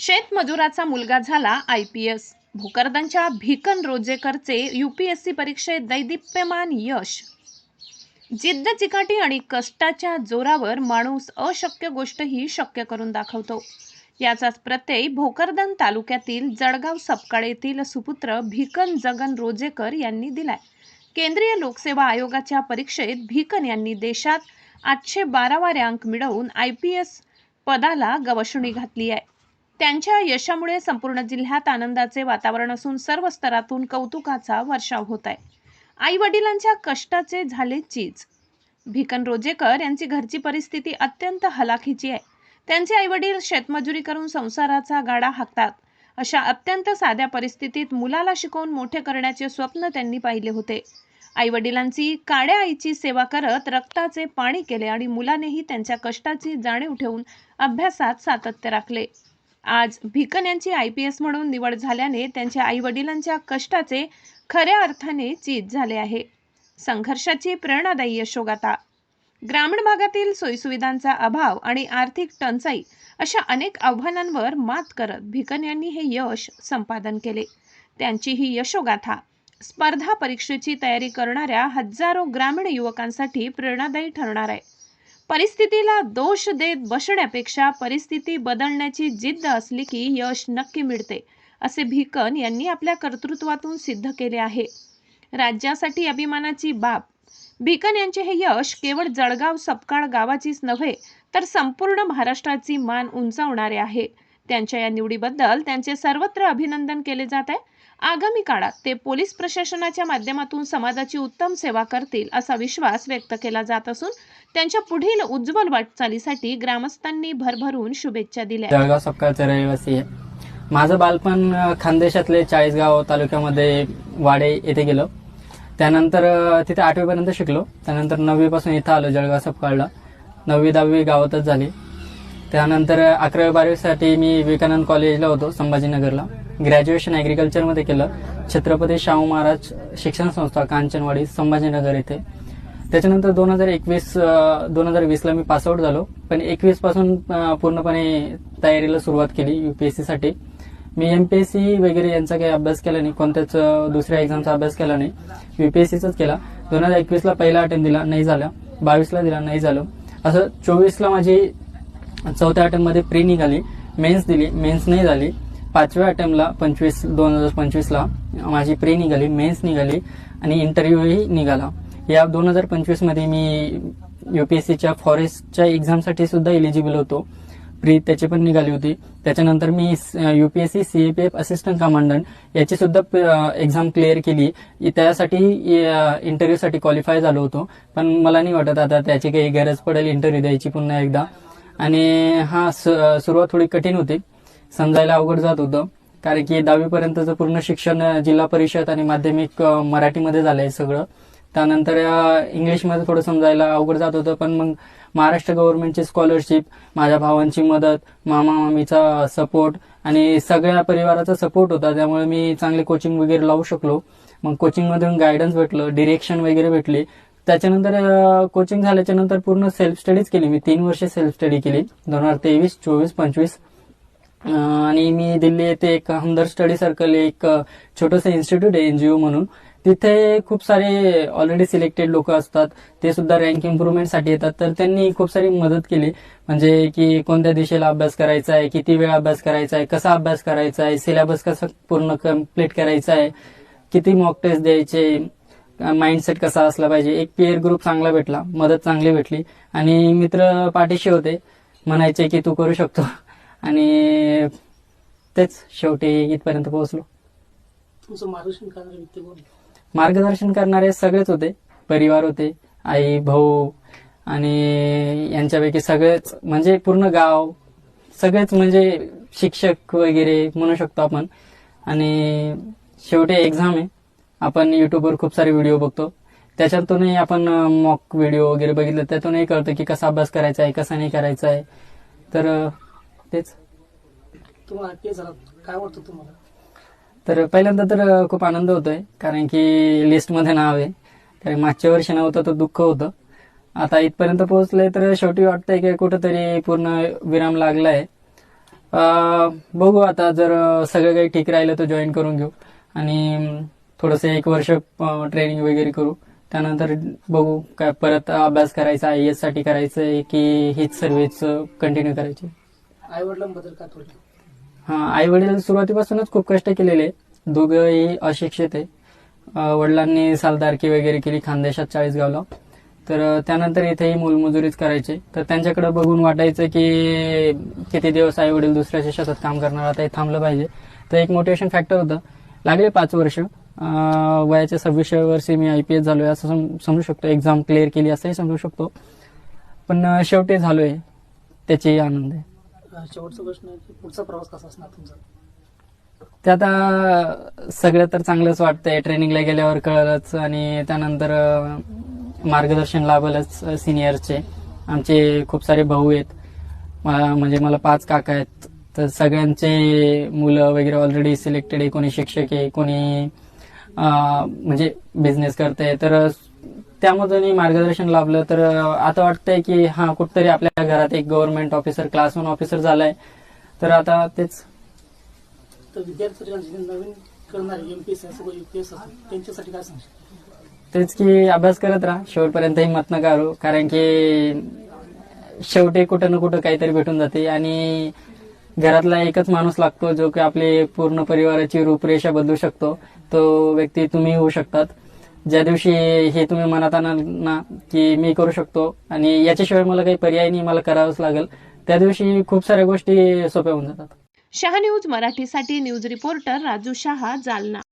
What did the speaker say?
शेतमजुराचा मुलगा झाला IPS. भोकरदनच्या Bhikan रोजेकरचे UPSC परीक्षेत दैदिप्यमान यश. जिद्द चिकाटी आणि कष्टाच्या जोरावर माणूस अशक्य गोष्टही शक्य करून दाखवतो. याचाच प्रत्यय भोकरदन तालुक्यातील जळगाव सपकाळ येथील सुपुत्र भिकन जगन रोजेकर यांनी दिलाय. केंद्रीय लोकसेवा आयोगाच्या परीक्षेत भिकन यांनी देशात 812वा रँक मिळवून IPS पदाला गवसणी घातली आहे. त्यांच्या यशामुळे संपूर्ण जिल्ह्यात आनंदाचे वातावरण असून सर्व स्तरातून कौतुकाचा वर्षाव होत आहे. आई वडिलांच्या कष्टाचे झाले चीज. भिकन रोजेकर यांची घरची परिस्थिती अत्यंत हलाखीची आहे. त्यांचे आई वडील शेतमजुरी करून संसाराचा गाडा हाकतात. अशा अत्यंत साध्या परिस्थितीत मुलाला शिकवून मोठे करण्याचे स्वप्न त्यांनी पाहिले होते. आई वडिलांची काड्या आईची सेवा करत रक्ताचे पाणी केले आणि मुलानेही त्यांच्या कष्टाची जाणीव ठेवून अभ्यासात सातत्य राखले. आज भिकन यांची IPS म्हणून निवड झाल्याने त्यांच्या आई वडिलांच्या कष्टाचे खऱ्या अर्थाने चीज झाले आहे. संघर्षाची प्रेरणादायी यशोगाथा. ग्रामीण भागातील सोयीसुविधांचा अभाव आणि आर्थिक टंचाई अशा अनेक आव्हानांवर मात करत भिकन यांनी हे यश संपादन केले. त्यांची ही यशोगाथा स्पर्धा परीक्षेची तयारी करणाऱ्या हजारो ग्रामीण युवकांसाठी प्रेरणादायी ठरणार आहे. परिस्थितीला दोष देत बसण्यापेक्षा परिस्थिती बदलण्याची जिद्द असली की यश नक्की मिळते, असे भिकन यांनी आपल्या कर्तृत्वातून सिद्ध केले आहे. राज्यासाठी अभिमानाची बाब. भिकन यांचे हे यश केवळ जळगाव सपकाळ गावाचीच नव्हे तर संपूर्ण महाराष्ट्राची मान उंचावणारे आहे. त्यांच्या या निवडीबद्दल त्यांचे सर्वत्र अभिनंदन केले जात आहे. आगामी काळात ते पोलीस प्रशासनाच्या माध्यमातून समाजाची उत्तम सेवा करतील असा विश्वास व्यक्त केला जात असून त्यांच्या पुढील उज्ज्वल वाटचालीसाठी ग्रामस्थांनी भरभरून शुभेच्छा दिल्या. जळगाव सपकाळचा रहिवासी आहे. माझं बालपण खानदेशातले चाळीसगाव तालुक्यामध्ये वाडे येथे गेलो. त्यानंतर तिथे 8वी पर्यंत शिकलो. त्यानंतर 9वी पासून इथं आलो जळगाव सपकाळला. 9वी 10वी गावातच झाली. त्यानंतर 11वी 12वी साठी मी विवेकानंद कॉलेजला होतो संभाजीनगरला. ग्रॅज्युएशन ॲग्रिकल्चरमध्ये केलं छत्रपती शाहू महाराज शिक्षण संस्था कांचनवाडी संभाजीनगर येथे. त्याच्यानंतर 2020ला मी पासआउट झालो. पण 21 पासून पूर्णपणे तयारीला सुरुवात केली UPSC साठी. मी MPSC वगैरे यांचा काही अभ्यास केला नाही, कोणत्याच दुसऱ्या एक्झामचा अभ्यास केला नाही, UPSCचाच केला. 2021ला पहिला अटेम्प्ट दिला, नाही झाला. 22ला दिला, नाही झालं. असं 24ला माझी 4थ्या अटेम्प्टमध्ये प्री निघाली, मेन्स दिली, मेन्स नाही झाली. 5व्या अटेम्प्टला 2025ला माझी प्री निघाली, मेन्स निघाली आणि इंटरव्ह्यूही निघाला. या 2025 मध्ये मी UPSCच्या फॉरेस्टच्या एक्झामसाठी सुद्धा एलिजिबल होतो. प्री त्याची पण निघाली होती. त्याच्यानंतर मी UPSC CAPF असिस्टंट कमांडंट याची सुद्धा एक्झाम क्लिअर केली. त्यासाठी इंटरव्ह्यूसाठी क्वालिफाय झालो होतो. पण मला नाही वाटत आता त्याची काही गरज पडेल इंटरव्ह्यू द्यायची पुन्हा एकदा. आणि सुरुवात थोडी कठीण होती, समजायला अवघड जात होतं. कारण की 10वी पर्यंतचं पूर्ण शिक्षण जिल्हा परिषद आणि माध्यमिक मराठीमध्ये झालंय सगळं. त्यानंतर इंग्लिशमध्ये थोडं समजायला अवघड जात होतं. पण मग महाराष्ट्र गव्हर्नमेंटची स्कॉलरशिप, माझ्या भावांची मदत, मामा मामीचा सपोर्ट आणि सगळ्या परिवाराचा सपोर्ट होता. त्यामुळे मी चांगले कोचिंग वगैरे लावू शकलो. मग कोचिंगमधून गायडन्स भेटलं, डिरेक्शन वगैरे भेटली. त्याच्यानंतर कोचिंग झाल्याच्या नंतर पूर्ण सेल्फ स्टडीज केली. मी 3 वर्ष सेल्फ स्टडी केली 2023, 24, 25. आणि मी दिल्ली येथे एक हमदर्द स्टडी सर्कल एक छोटंसं इन्स्टिट्यूट आहे NGO म्हणून. तिथे खूप सारे ऑलरेडी सिलेक्टेड लोक असतात, ते सुद्धा रँक इम्प्रुव्हमेंटसाठी येतात. तर त्यांनी खूप सारी मदत केली. म्हणजे की कोणत्या दिशेला अभ्यास करायचा आहे, किती वेळ अभ्यास करायचा आहे, कसा अभ्यास करायचा आहे, सिलेबस कसा पूर्ण कम्प्लीट करायचा आहे, किती मॉक टेस्ट द्यायचे, माइंडसेट कसा असला पाहिजे. एक पीअर ग्रुप चांगला भेटला, मदत चांगली भेटली आणि मित्र पाठीशी होते, म्हणायचे की तू करू शकतो. आणि तेच शेवटी इथपर्यंत पोहोचलो. तुमचं मार्गदर्शन करणारे व्यक्ती कोण? मार्गदर्शन करणारे सगळेच होते, परिवार होते, आई भाऊ आणि यांच्यापैकी सगळेच म्हणजे पूर्ण गाव, सगळेच म्हणजे शिक्षक वगैरे म्हणू शकतो आपण. आणि शेवटी एक्झाम आहे. आपण युट्यूबवर खूप सारे व्हिडिओ बघतो, त्याच्यातूनही आपण मॉक व्हिडिओ वगैरे बघितलं, त्यातूनही कळतं की कसा अभ्यास करायचा आहे, कसा नाही करायचा आहे. तर तेच. तुम्हाला IPS झाला, काय वाटतं तुम्हाला? तर पहिल्यांदा तर खूप आनंद होतोय, कारण की लिस्टमध्ये नाव आहे. कारण मागच्या वर्षी नव्हतं तर दुःख होतं. आता इथपर्यंत पोहोचलंय तर शेवटी वाटतंय की कुठंतरी पूर्ण विराम लागलाय. बघू आता, जर सगळं काही ठीक राहिलं तर जॉईन करून घेऊ आणि थोडंसं 1 वर्ष ट्रेनिंग वगैरे करू. त्यानंतर बघू काय परत अभ्यास करायचा, IAS साठी करायचंय की हीच सर्व्हिस कंटिन्यू करायची. आई वडिलांबद्दल काय थोडं? आई वडील सुरुवातीपासूनच खूप कष्ट केलेले, दोघंही अशिक्षित आहे. वडिलांनी सालदारकी वगैरे केली खानदेशात चाळीसगावला. तर त्यानंतर इथेही मोलमजुरीच करायचे. तर त्यांच्याकडे बघून वाटायचं की किती दिवस आई वडील दुसऱ्याच्या शेतात काम करणार, आता हे थांबलं पाहिजे. तर एक मोटिवेशन फॅक्टर होतं. लागले 5 वर्ष. वयाच्या 26व्या वर्षी मी IPS झालोय असं समजू शकतो. एक्झाम क्लिअर केली असंही समजू शकतो. पण शेवटी झालोय, त्याची आनंद आहे. शेवटचा प्रश्न आहे की पुढचा प्रवास कसा असणार तुमचा? ते आता सगळं तर चांगलंच वाटतंय. ट्रेनिंगला गेल्यावर कळलंच आणि त्यानंतर मार्गदर्शन लाभलंच सिनियरचे. आमचे खूप सारे भाऊ आहेत, म्हणजे मला 5 काका आहेत. तर सगळ्यांचे मुलं वगैरे ऑलरेडी सिलेक्टेड आहे. कोणी शिक्षक आहे, कोणी म्हणजे बिझनेस करते. तर त्यामधूनही मार्गदर्शन लाभलं. तर आता वाटतंय की कुठतरी आपल्या घरात एक गव्हर्नमेंट ऑफिसर, क्लास 1 ऑफिसर झालाय. तर आता तेच. तर विद्यार्थी नवीन करणारे MPSC असो UPS असो त्यांच्यासाठी काय सांगशील? तेच की अभ्यास करत राहा, शेवटपर्यंत हिंमत नका करू. कारण की शेवटी कुठं ना कुठं काहीतरी भेटून जाते आणि घरातला एकच माणूस लागतो जो की आपले पूर्ण परिवाराची रूपरेषा बदलू शकतो. तो व्यक्ती तुम्ही होऊ शकतात. ज्या दिवशी हे तुम्ही मनात आणाल ना की मी करू शकतो आणि याच्याशिवाय मला काही पर्याय नाही, मला करावंच लागेल, त्या दिवशी खूप साऱ्या गोष्टी सोप्या होऊन जातात. शहा न्यूज मराठीसाठी न्यूज रिपोर्टर राजू शहा, जालना.